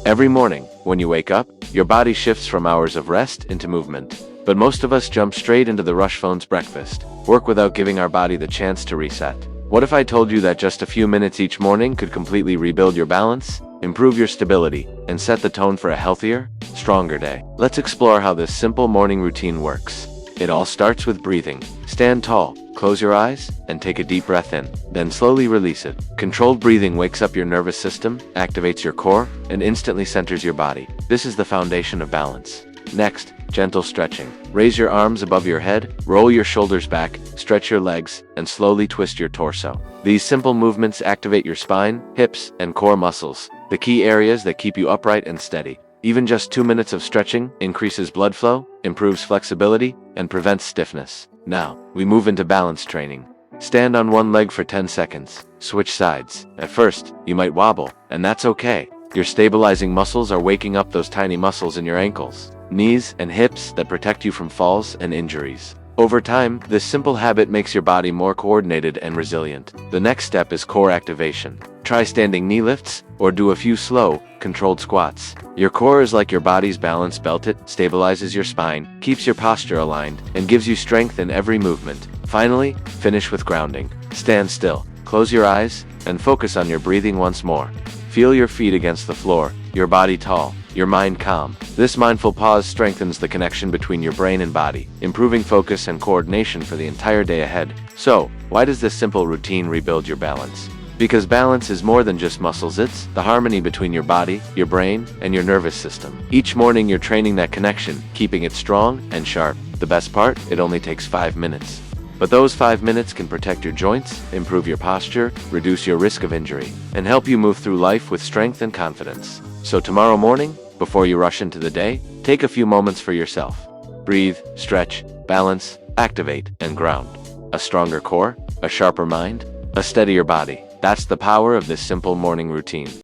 Every morning, when you wake up, your body shifts from hours of rest into movement. But most of us jump straight into the rush phone's breakfast, work without giving our body the chance to reset. What if I told you that just a few minutes each morning could completely rebuild your balance, improve your stability, and set the tone for a healthier, stronger day? Let's explore how this simple morning routine works. It all starts with breathing. Stand tall, close your eyes, and take a deep breath in. Then slowly release it. Controlled breathing wakes up your nervous system, activates your core, and instantly centers your body. This is the foundation of balance. Next, gentle stretching. Raise your arms above your head, roll your shoulders back, stretch your legs, and slowly twist your torso. These simple movements activate your spine, hips, and core muscles, the key areas that keep you upright and steady. Even just 2 minutes of stretching increases blood flow, improves flexibility, and prevents stiffness. Now, we move into balance training. Stand on one leg for 10 seconds. Switch sides. At first, you might wobble, and that's okay. Your stabilizing muscles are waking up those tiny muscles in your ankles, knees, and hips that protect you from falls and injuries. Over time, this simple habit makes your body more coordinated and resilient. The next step is core activation. Try standing knee lifts, or do a few slow, controlled squats. Your core is like your body's balance belt. It stabilizes your spine, keeps your posture aligned, and gives you strength in every movement. Finally, finish with grounding. Stand still, close your eyes, and focus on your breathing once more. Feel your feet against the floor, your body tall, your mind calm. This mindful pause strengthens the connection between your brain and body, improving focus and coordination for the entire day ahead. So, why does this simple routine rebuild your balance? Because balance is more than just muscles. It's the harmony between your body, your brain, and your nervous system. Each morning you're training that connection, keeping it strong and sharp. The best part? It only takes 5 minutes. But those 5 minutes can protect your joints, improve your posture, reduce your risk of injury, and help you move through life with strength and confidence. So tomorrow morning, before you rush into the day, take a few moments for yourself. Breathe, stretch, balance, activate, and ground. A stronger core, a sharper mind, a steadier body. That's the power of this simple morning routine.